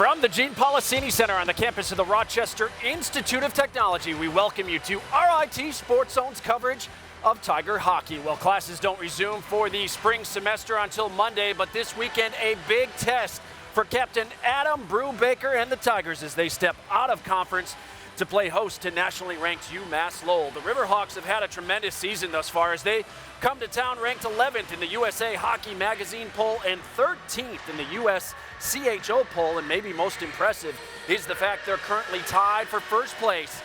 From the Gene Policini Center on the campus of the Rochester Institute of Technology, we welcome you to RIT SportsZone's coverage of Tiger hockey. Well, classes don't resume for the spring semester until Monday, but this weekend a big test for Captain Adam Brubaker and the Tigers as they step out of conference to play host to nationally ranked UMass Lowell. The Riverhawks have had a tremendous season thus far as they come to town ranked 11th in the USA Hockey Magazine poll and 13th in the US CHO poll, and maybe most impressive is the fact they're currently tied for first place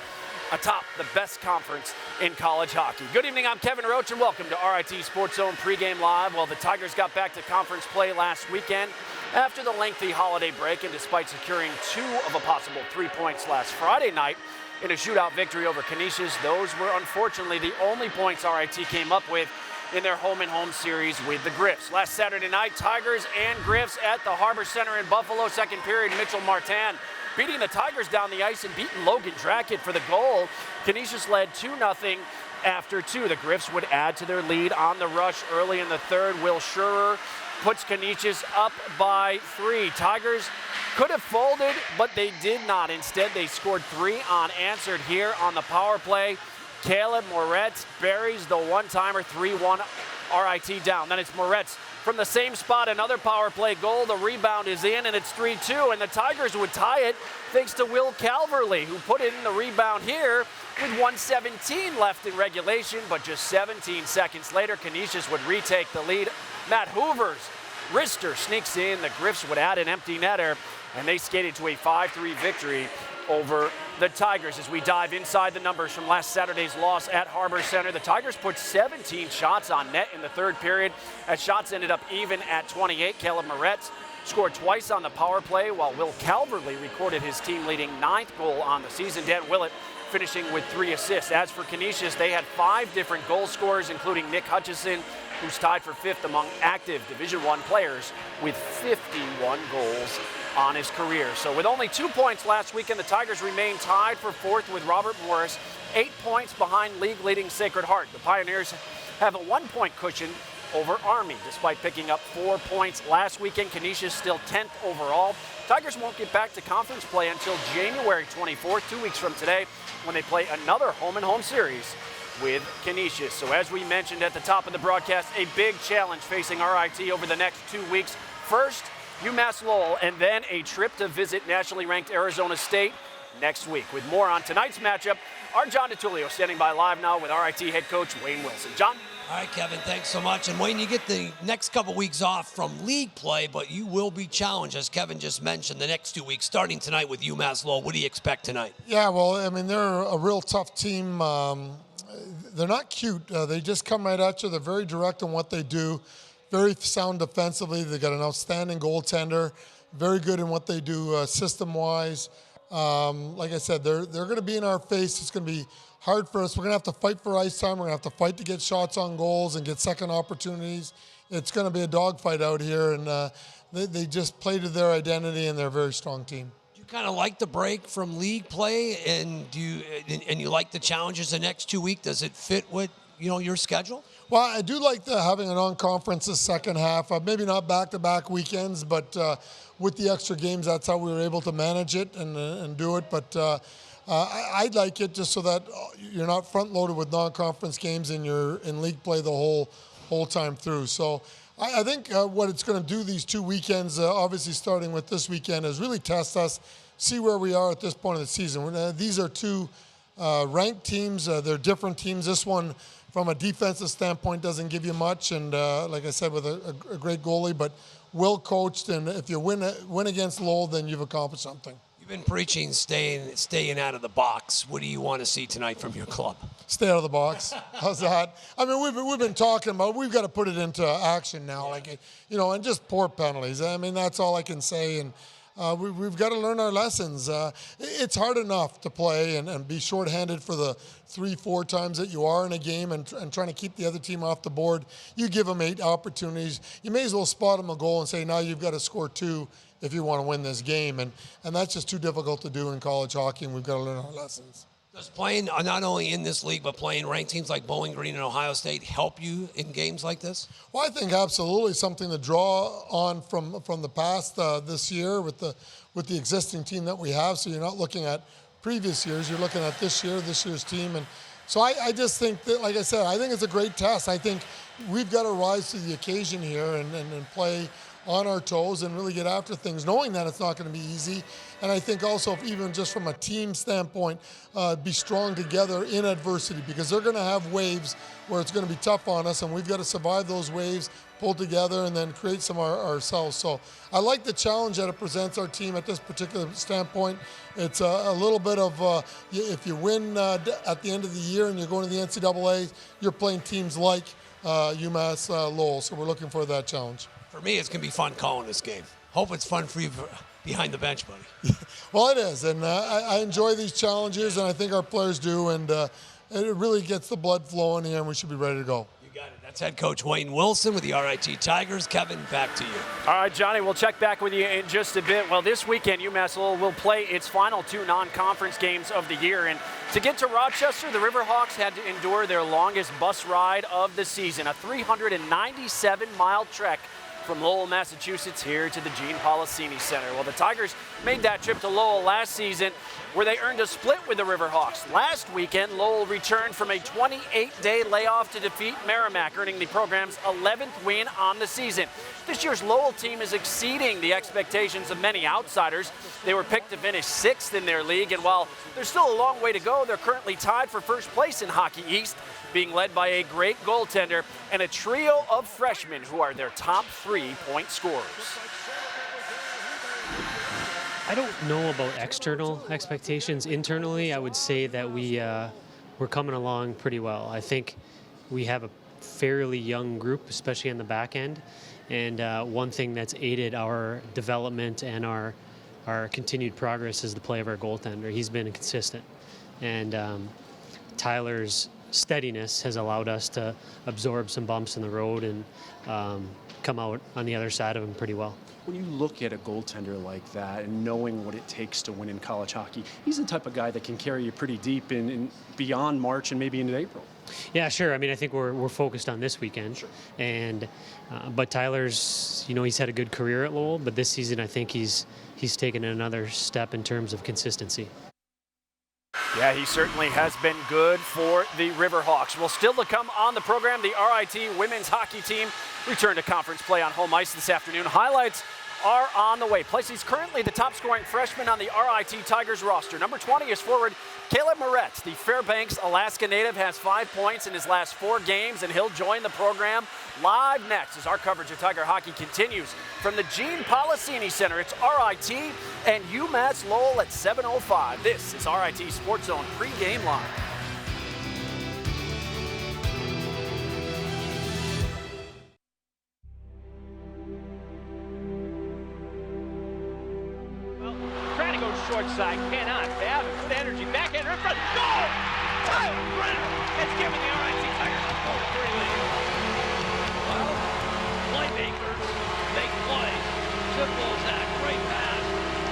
atop the best conference in college hockey. Good evening, I'm Kevin Roach, and welcome to RIT SportsZone Pregame Live. Well, the Tigers got back to conference play last weekend after the lengthy holiday break, and despite securing 2 of a possible 3 points last Friday night in a shootout victory over Canisius, those were unfortunately the only points RIT came up with in their home-and-home series with the Griffs. Last Saturday night, Tigers and Griffs at the Harbor Center in Buffalo. Second period, Mitchell Martin beating the Tigers down the ice and beating Logan Drackett for the goal. Canisius led 2-0 after 2. The Griffs would add to their lead on the rush early in the third. Will Schurer puts Canisius up by 3. Tigers could have folded, but they did not. Instead, they scored 3 unanswered here on the power play. Caleb Moretz buries the one-timer, 3-1 RIT down. Then it's Moretz from the same spot, another power play goal. The rebound is in, and it's 3-2, and the Tigers would tie it thanks to Will Calverley, who put in the rebound here with 1:17 left in regulation, but just 17 seconds later, Canisius would retake the lead. Matt Hoover's wrister sneaks in. The Griffs would add an empty netter, and they skated to a 5-3 victory over the Tigers. As we dive inside the numbers from last Saturday's loss at Harbor Center, the Tigers put 17 shots on net in the third period, as shots ended up even at 28. Caleb Moretz scored twice on the power play, while Will Calverley recorded his team-leading 9th goal on the season. Dan Willett finishing with 3 assists. As for Canisius, they had 5 different goal scorers, including Nick Hutchison, who's tied for 5th among active Division I players with 51 goals on his career. So with only 2 points last weekend, the Tigers remain tied for 4th with Robert Morris, 8 points behind league-leading Sacred Heart. The Pioneers have a 1-point cushion over Army, despite picking up 4 points last weekend. Canisius still 10th overall. Tigers won't get back to conference play until January 24th, 2 weeks from today, when they play another home-and-home series with Canisius. So as we mentioned at the top of the broadcast, a big challenge facing RIT over the next 2 weeks. First, UMass Lowell, and then a trip to visit nationally ranked Arizona State next week. With more on tonight's matchup, our John DiTullio standing by live now with RIT head coach Wayne Wilson. John? All right, Kevin, thanks so much. And Wayne, you get the next couple weeks off from league play, but you will be challenged, as Kevin just mentioned, the next 2 weeks, starting tonight with UMass Lowell. What do you expect tonight? Yeah, well, I mean, they're a real tough team. They're not cute. They just come right at you. They're very direct in what they do. Very sound defensively. They got an outstanding goaltender. Very good in what they do system-wise. Like I said, they're going to be in our face. It's going to be hard for us. We're going to have to fight for ice time. We're going to have to fight to get shots on goals and get second opportunities. It's going to be a dogfight out here, and they just play to their identity, and they're a very strong team. Do you kind of like the break from league play, and you like the challenges the next 2 weeks? Does it fit with your schedule? Well, I do like having a non-conference the second half. Maybe not back-to-back weekends, but with the extra games, that's how we were able to manage it and do it. But I'd like it just so that you're not front-loaded with non-conference games and you're in league play the whole time through. So I think what it's going to do these 2 weekends, obviously starting with this weekend, is really test us, see where we are at this point of the season. These are 2 ranked teams. They're different teams. This one, from a defensive standpoint, doesn't give you much, and like I said, with a great goalie, but well coached, and if you win against Lowell, then you've accomplished something. You've been preaching staying out of the box. What do you want to see tonight from your club? Stay out of the box. How's that? I mean, we've been talking about, we've got to put it into action now, and just poor penalties. I mean, that's all I can say, and we've got to learn our lessons. It's hard enough to play and be shorthanded for the 3-4 times that you are in a game and trying to keep the other team off the board. You give them 8 opportunities. You may as well spot them a goal and say, now you've got to score 2 if you want to win this game. And that's just too difficult to do in college hockey, and we've got to learn our lessons. Does playing not only in this league, but playing ranked teams like Bowling Green and Ohio State help you in games like this? Well, I think absolutely something to draw on from the past this year with the existing team that we have. So you're not looking at previous years, you're looking at this year's team. And so I just think that, like I said, I think it's a great test. I think we've got to rise to the occasion here and play on our toes and really get after things, knowing that it's not going to be easy. And I think also, if even just from a team standpoint, be strong together in adversity, because they're going to have waves where it's going to be tough on us, and we've got to survive those waves, pull together, and then create some ourselves. So I like the challenge that it presents our team at this particular standpoint. It's a little bit of, if you win at the end of the year and you're going to the NCAA, you're playing teams like UMass Lowell. So we're looking for that challenge. For me, it's going to be fun calling this game. Hope it's fun for you behind the bench, buddy. Well, it is, and I enjoy these challenges, and I think our players do, and it really gets the blood flowing here, and we should be ready to go. You got it. That's head coach Wayne Wilson with the RIT Tigers. Kevin, back to you. All right, Johnny, we'll check back with you in just a bit. Well, this weekend, UMass Lowell will play its final 2 non-conference games of the year, and to get to Rochester, the Riverhawks had to endure their longest bus ride of the season, a 397-mile trek from Lowell, Massachusetts, here to the Gene Policini Center. Well, the Tigers made that trip to Lowell last season, where they earned a split with the Riverhawks. Last weekend, Lowell returned from a 28-day layoff to defeat Merrimack, earning the program's 11th win on the season. This year's Lowell team is exceeding the expectations of many outsiders. They were picked to finish 6th in their league, and while there's still a long way to go, they're currently tied for first place in Hockey East, being led by a great goaltender and a trio of freshmen who are their top 3 point scorers. I don't know about external expectations. Internally, I would say that we're coming along pretty well. I think we have a fairly young group, especially on the back end. And one thing that's aided our development and our continued progress is the play of our goaltender. He's been consistent. And Tyler's steadiness has allowed us to absorb some bumps in the road and come out on the other side of them pretty well. When you look at a goaltender like that and knowing what it takes to win in college hockey, he's the type of guy that can carry you pretty deep in beyond March and maybe into April. Yeah, sure. I mean, I think we're focused on this weekend, sure. And but Tyler's, he's had a good career at Lowell, but this season I think he's taken another step in terms of consistency. Yeah, he certainly has been good for the Riverhawks. Well, still to come on the program, the RIT women's hockey team returned to conference play on home ice this afternoon. Highlights are on the way. Plus, he's currently the top-scoring freshman on the RIT Tigers roster. Number 20 is forward Caleb Moretz. The Fairbanks, Alaska native, has 5 points in his last 4 games, and he'll join the program live next as our coverage of Tiger hockey continues. From the Gene Policini Center, it's RIT and UMass Lowell at 7:05. This is RIT SportsZone pregame live. Short side, cannot have it. Good energy, backhander in front, goal! Tyler Brenner has given the RIT Tigers a 4-3 lead. Well, playmakers make plays. Simple as that. Great pass.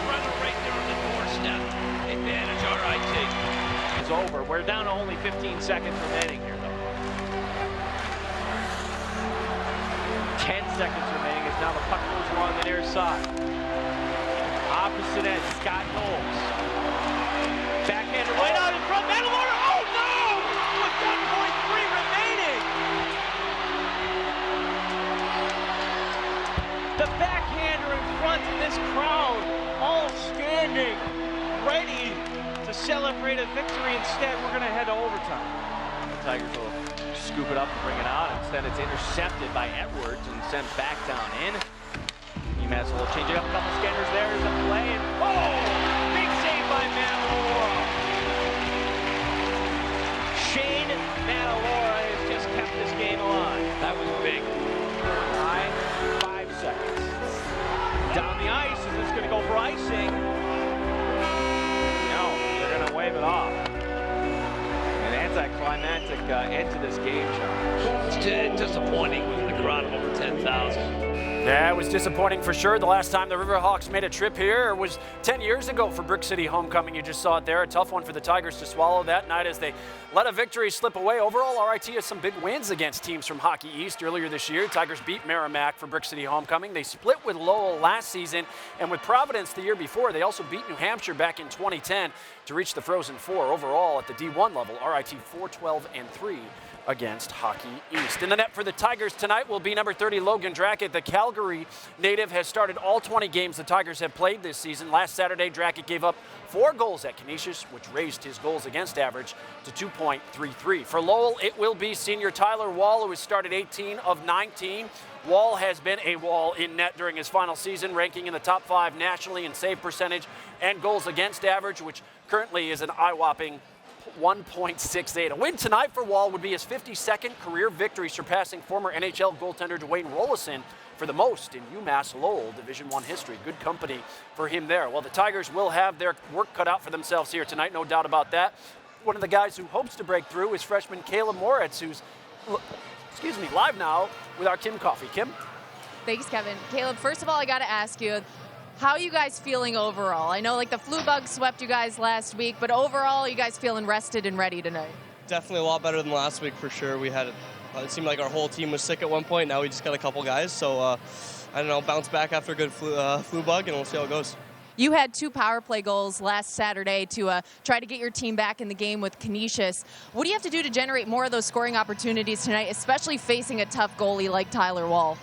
Brenner right there on the doorstep. Advantage RIT. It's over. We're down to only 15 seconds remaining here, though. 10 seconds remaining as now the puck moves along the near side. Opposite end, Scott Knowles. Backhander right out in front, Mandalore, oh no! With 1.3 remaining! The backhander in front of this crowd, all standing, ready to celebrate a victory. Instead, we're gonna head to overtime. The Tigers will scoop it up and bring it out. Instead, it's intercepted by Edwards and sent back down in. UMass will change it up, a couple scanners there, there's a play, and oh! Big save by Manalora. Shane Manalora has just kept this game alive. That was big. 5 seconds. Down the ice, is this going to go for icing? No, they're going to wave it off. An anticlimactic end to this game, John. It's disappointing with the crowd of over 10,000. Yeah, it was disappointing for sure. The last time the Riverhawks made a trip here was 10 years ago for Brick City homecoming. You just saw it there. A tough one for the Tigers to swallow that night as they let a victory slip away. Overall, RIT has some big wins against teams from Hockey East earlier this year. Tigers beat Merrimack for Brick City homecoming. They split with Lowell last season, and with Providence the year before. They also beat New Hampshire back in 2010 to reach the Frozen Four. Overall, at the D1 level, RIT 4-12-3 against Hockey East. In the net for the Tigers tonight will be number 30 Logan Drackett. The Calgary native has started all 20 games the Tigers have played this season. Last Saturday, Drackett gave up 4 goals at Canisius, which raised his goals against average to 2.33. For Lowell, it will be senior Tyler Wall, who has started 18 of 19. Wall has been a Wall in net during his final season, ranking in the top 5 nationally in save percentage and goals against average, which currently is an eye-whopping 1.68. A win tonight for Wall would be his 52nd career victory, surpassing former NHL goaltender Dwayne Rollison for the most in UMass Lowell Division I history. Good company for him there. Well, the Tigers will have their work cut out for themselves here tonight, no doubt about that. One of the guys who hopes to break through is freshman Caleb Moritz, who's live now with our Kim Coffee. Kim? Thanks, Kevin. Caleb, first of all, I got to ask you, how are you guys feeling overall? I know the flu bug swept you guys last week, but overall, you guys feeling rested and ready tonight? Definitely a lot better than last week for sure. We had, it seemed like our whole team was sick at one point. Now we just got a couple guys. So, I don't know, bounce back after a good flu bug, and we'll see how it goes. You had 2 power play goals last Saturday to try to get your team back in the game with Canisius. What do you have to do to generate more of those scoring opportunities tonight, especially facing a tough goalie like Tyler Wall?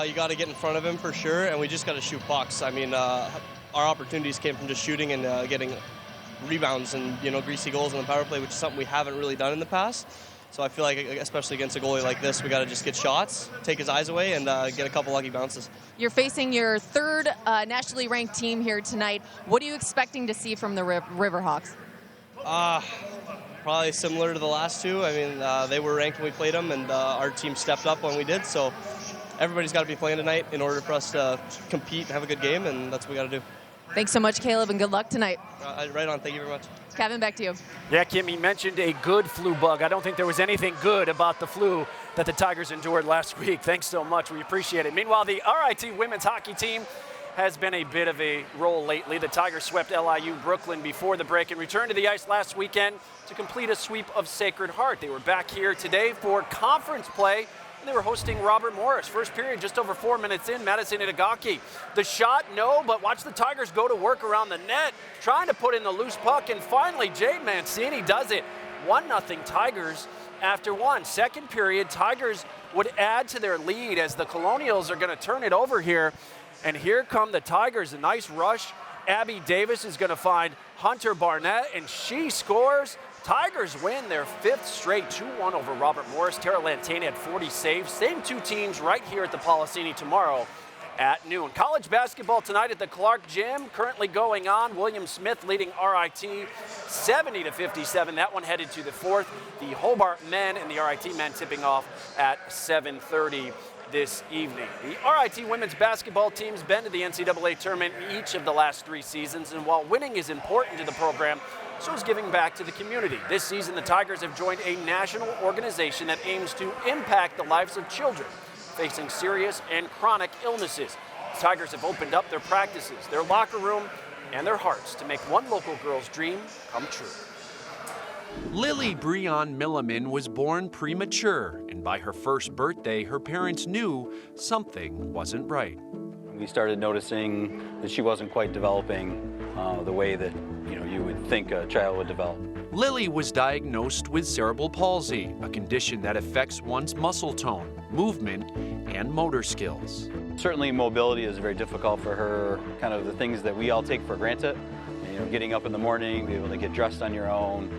You got to get in front of him for sure, and we just got to shoot pucks. I mean, our opportunities came from just shooting and getting rebounds and, greasy goals on the power play, which is something we haven't really done in the past. So I feel like, especially against a goalie like this, we got to just get shots, take his eyes away, and get a couple lucky bounces. You're facing your 3rd nationally ranked team here tonight. What are you expecting to see from the Riverhawks? Probably similar to the last 2. I mean, they were ranked when we played them, and our team stepped up when we did. So everybody's got to be playing tonight in order for us to compete and have a good game, and that's what we got to do. Thanks so much, Caleb, and good luck tonight. Right on. Thank you very much. Kevin, back to you. Yeah, Kim, he mentioned a good flu bug. I don't think there was anything good about the flu that the Tigers endured last week. Thanks so much. We appreciate it. Meanwhile, the RIT women's hockey team has been a bit of a roll lately. The Tigers swept LIU Brooklyn before the break and returned to the ice last weekend to complete a sweep of Sacred Heart. They were back here today for conference play. They were hosting Robert Morris. First period, just over 4 minutes in, Madison Itagaki. The shot, no, but watch the Tigers go to work around the net, trying to put in the loose puck, and finally Jade Mancini does it. 1-0 Tigers after 1. Second period, Tigers would add to their lead as the Colonials are going to turn it over here. And here come the Tigers, a nice rush. Abby Davis is going to find Hunter Barnett, and she scores. Tigers win their 5th straight 2-1 over Robert Morris. Tara Lantane had 40 saves. Same 2 teams right here at the Policini tomorrow at noon. College basketball tonight at the Clark Gym currently going on. William Smith leading RIT 70-57. That one headed to the 4th. The Hobart men and the RIT men tipping off at 7:30 this evening. The RIT women's basketball team's been to the NCAA tournament each of the last 3 seasons, and while winning is important to the program, so is giving back to the community. This season, the Tigers have joined a national organization that aims to impact the lives of children facing serious and chronic illnesses. The Tigers have opened up their practices, their locker room, and their hearts to make one local girl's dream come true. Lily Breon Milliman was born premature, and by her first birthday, her parents knew something wasn't right. We started noticing that she wasn't quite developing the way that you would think a child would develop. Lily was diagnosed with cerebral palsy, a condition that affects one's muscle tone, movement, and motor skills. Certainly mobility is very difficult for her, kind of the things that we all take for granted. Getting up in the morning, being able to get dressed on your own,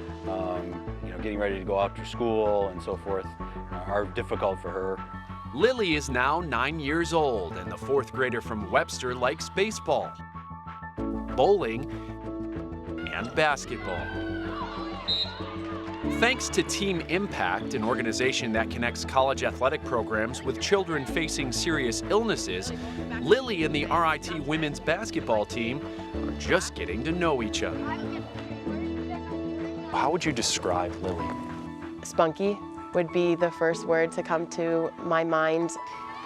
getting ready to go out to school and so forth are difficult for her. Lily is now 9 years old, and the 4th grader from Webster likes baseball, bowling, and basketball. Thanks to Team Impact, an organization that connects college athletic programs with children facing serious illnesses, Lily and the RIT women's basketball team are just getting to know each other. How would you describe Lily? Spunky would be the first word to come to my mind.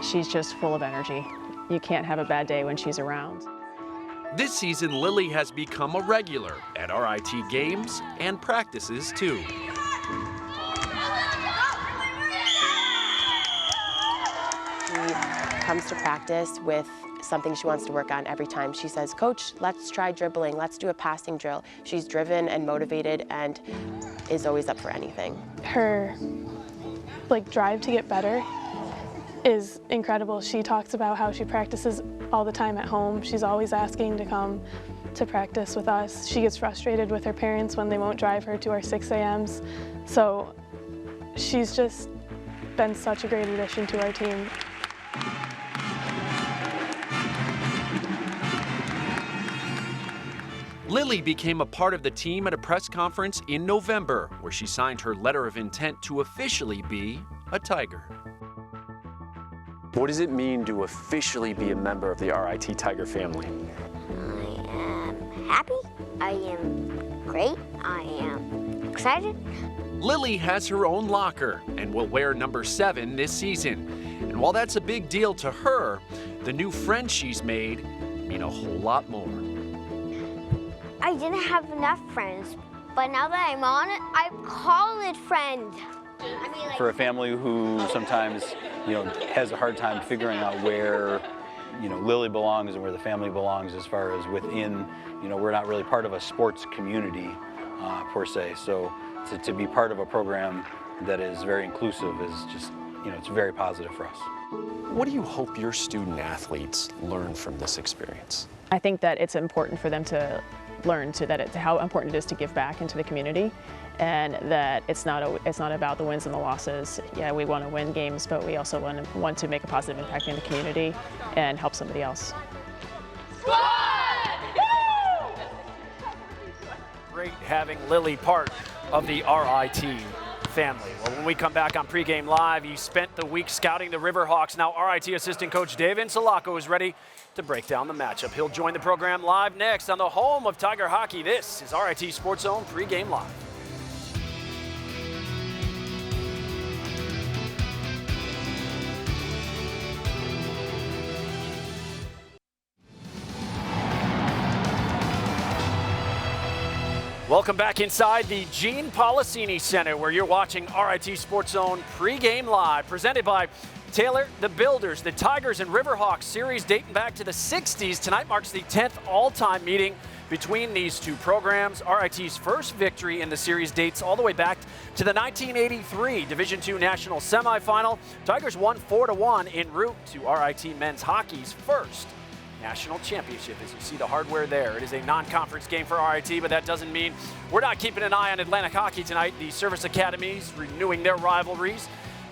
She's just full of energy. you can't have a bad day when she's around. This season, Lily has become a regular at RIT games and practices too. She comes to practice with something she wants to work on every time. She says, "Coach, let's try dribbling. Let's do a passing drill." She's driven and motivated and is always up for anything. Her drive to get better is incredible. She talks about how she practices all the time at home. She's always asking to come to practice with us. She gets frustrated with her parents when they won't drive her to our 6 a.m.s. So she's just been such a great addition to our team. Lily became a part of the team at a press conference in November, where she signed her letter of intent to officially be a Tiger. What does it mean to officially be a member of the RIT Tiger family? I am happy. I am great. I am excited. Lily has her own locker and will wear number 7 this season. And while that's a big deal to her, the new friends she's made mean a whole lot more. I didn't have enough friends, but now that I'm on it, I call it friend. For a family who sometimes, has a hard time figuring out where, Lily belongs and where the family belongs as far as within, we're not really part of a sports community per se. So to be part of a program that is very inclusive is just, it's very positive for us. What do you hope your student athletes learn from this experience? I think that it's important for them to learn how important it is to give back into the community, and that it's not about the wins and the losses. Yeah, we want to win games, but we also want to make a positive impact in the community and help somebody else. Great having Lily part of the RIT family. Well, when we come back on Pregame Live, he spent the week scouting the Riverhawks. Now RIT assistant coach David Salako is ready to break down the matchup. He'll join the program live next on the home of Tiger hockey. This is RIT SportsZone Pregame Live. Welcome back inside the Gene Policini Center, where you're watching RIT SportsZone Pregame Live, presented by Taylor the Builders. The Tigers and Riverhawks series dating back to the 60s. Tonight marks the 10th all-time meeting between these two programs. RIT's first victory in the series dates all the way back to the 1983 Division II National Semifinal. Tigers won 4-1 en route to RIT men's hockey's first national championship. As you see the hardware there, it is a non-conference game for RIT, but that doesn't mean we're not keeping an eye on Atlantic hockey tonight. The service academies renewing their rivalries.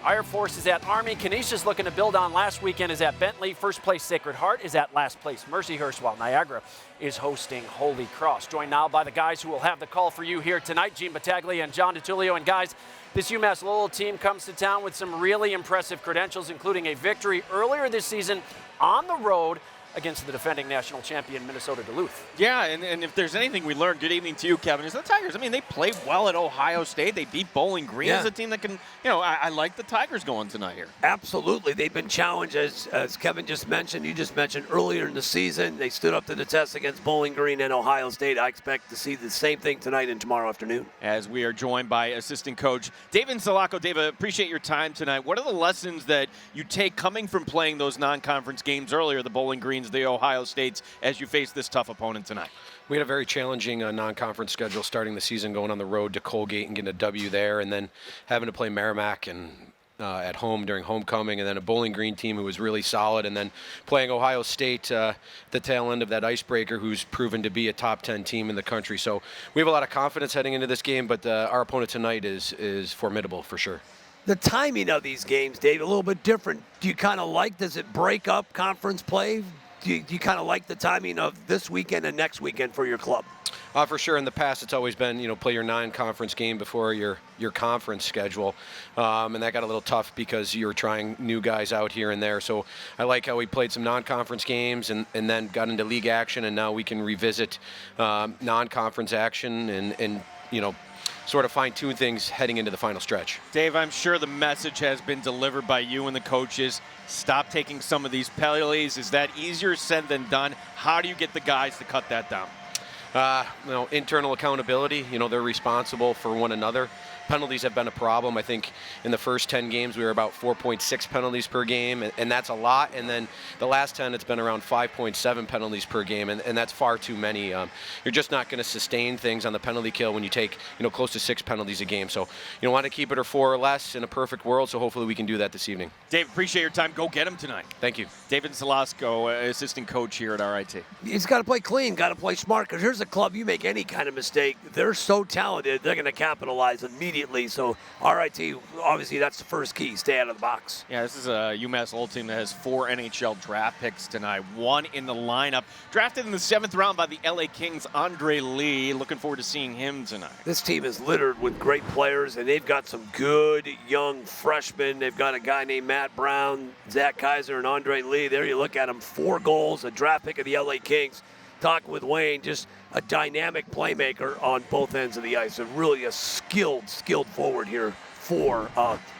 Air Force is at Army. Canisius looking to build on last weekend is at Bentley. First place Sacred Heart is at last place Mercyhurst, while Niagara is hosting Holy Cross. Joined now by the guys who will have the call for you here tonight, Gene Battaglia and John DiTullio. And guys, this UMass Lowell team comes to town with some really impressive credentials, including a victory earlier this season on the road against the defending national champion Minnesota Duluth. Yeah, and if there's anything we learned, good evening to you, Kevin, is the Tigers. I mean, they played well at Ohio State. They beat Bowling Green as a team that can, I like the Tigers going tonight here. Absolutely. They've been challenged, as Kevin just mentioned. You just mentioned earlier in the season. They stood up to the test against Bowling Green and Ohio State. I expect to see the same thing tonight and tomorrow afternoon. As we are joined by assistant coach David Salako. David, appreciate your time tonight. What are the lessons that you take coming from playing those non-conference games earlier, the Bowling Greens, the Ohio States, as you face this tough opponent tonight? We had a very challenging non-conference schedule starting the season, going on the road to Colgate and getting a W there, and then having to play Merrimack and at home during homecoming, and then a Bowling Green team who was really solid, and then playing Ohio State, the tail end of that icebreaker, who's proven to be a top 10 team in the country. So we have a lot of confidence heading into this game, but our opponent tonight is formidable for sure. The timing of these games, Dave, a little bit different. Do you kind of does it break up conference play? Do you kind of like the timing of this weekend and next weekend for your club? For sure. In the past, it's always been, play your non-conference game before your conference schedule. And that got a little tough because you were trying new guys out here and there. So I like how we played some non-conference games and then got into league action, and now we can revisit non-conference action and sort of fine-tune things heading into the final stretch. Dave, I'm sure the message has been delivered by you and the coaches. Stop taking some of these penalties. Is that easier said than done? How do you get the guys to cut that down? Internal accountability. They're responsible for one another. Penalties have been a problem. I think in the first 10 games we were about 4.6 penalties per game, and that's a lot. And then the last 10, it's been around 5.7 penalties per game, and that's far too many. You're just not going to sustain things on the penalty kill when you take close to 6 penalties a game. So you want to keep it at 4 or less in a perfect world. So hopefully we can do that this evening. Dave, appreciate your time. Go get him tonight. Thank you. David Zalasko, assistant coach here at RIT. He's got to play clean, got to play smart, because here's a club, you make any kind of mistake, they're so talented, they're going to capitalize immediately. So RIT, obviously that's the first key, stay out of the box. Yeah, this is a UMass Lowell team that has 4 NHL draft picks tonight. 1 in the lineup. Drafted in the 7th round by the LA Kings, Andre Lee. Looking forward to seeing him tonight. This team is littered with great players, and they've got some good young freshmen. They've got a guy named Matt Brown, Zach Kaiser, and Andre Lee. There you look at them, 4 goals, a draft pick of the LA Kings. Talking with Wayne, just a dynamic playmaker on both ends of the ice, and really a skilled forward here for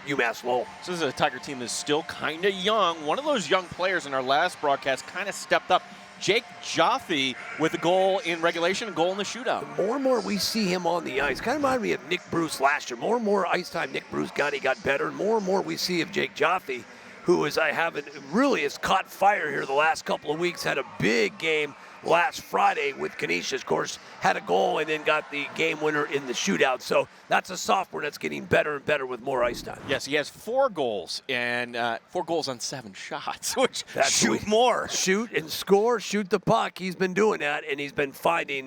UMass Lowell. So this is a Tiger team that's still kind of young. One of those young players in our last broadcast kind of stepped up. Jake Jaffe with a goal in regulation, a goal in the shootout. The more and more we see him on the ice, kind of reminded me of Nick Bruce last year. More and more ice time Nick Bruce got, he got better. And more we see of Jake Jaffe, who really has caught fire here the last couple of weeks, had a big game last Friday with Canisius. Of course, had a goal and then got the game winner in the shootout. So that's a sophomore that's getting better and better with more ice time. Yes, he has 4 goals and 4 goals on 7 shots, which shoot more. Shoot and score, shoot the puck. He's been doing that, and he's been lighting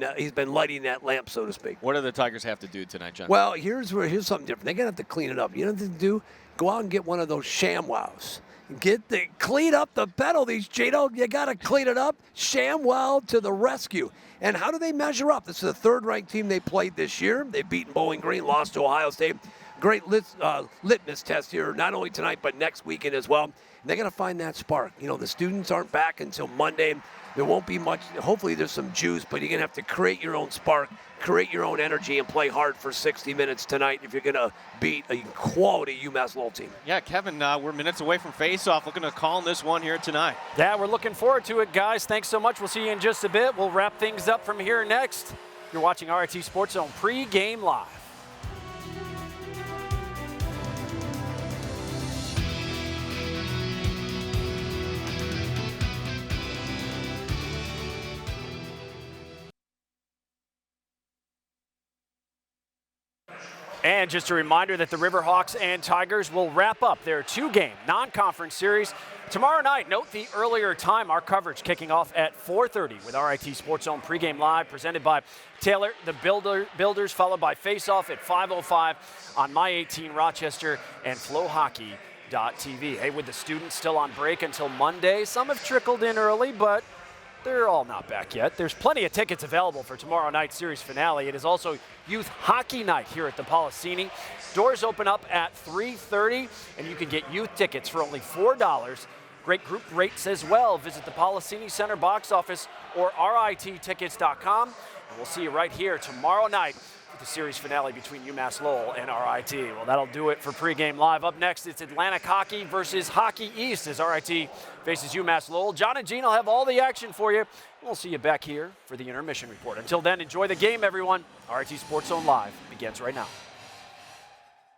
that lamp, so to speak. What do the Tigers have to do tonight, John? Well, here's something different. They're going to have to clean it up. You know what to do? Go out and get one of those ShamWows. Clean up the penalties, Gino. You got to clean it up. ShamWow to the rescue. And how do they measure up? This is the 3rd-ranked team they played this year. They've beaten Bowling Green, lost to Ohio State. Great litmus test here, not only tonight but next weekend as well. And they're going to find that spark. The students aren't back until Monday. There won't be much. Hopefully there's some juice, but you're going to have to create your own spark, create your own energy, and play hard for 60 minutes tonight if you're going to beat a quality UMass Lowell team. Yeah, Kevin, we're minutes away from face-off. Looking to call this one here tonight. Yeah, we're looking forward to it, guys. Thanks so much. We'll see you in just a bit. We'll wrap things up from here next. You're watching RIT SportsZone Pregame Live. And just a reminder that the Riverhawks and Tigers will wrap up their 2-game non-conference series tomorrow night. Note the earlier time, our coverage kicking off at 4:30 with RIT SportsZone Pregame Live, presented by Taylor the Builders, followed by Face-Off at 5:05 on My 18 Rochester and FlowHockey.tv. Hey, with the students still on break until Monday, some have trickled in early, but they're all not back yet. There's plenty of tickets available for tomorrow night's series finale. It is also youth hockey night here at the Policini. Doors open up at 3:30, and you can get youth tickets for only $4. Great group rates as well. Visit the Policini Center box office or RITtickets.com. And we'll see you right here tomorrow night for the series finale between UMass Lowell and RIT. Well, that'll do it for Pregame Live. Up next, it's Atlantic Hockey versus Hockey East as RIT faces UMass Lowell. John and Gene will have all the action for you. We'll see you back here for the intermission report. Until then, enjoy the game, everyone. RIT SportsZone Live begins right now.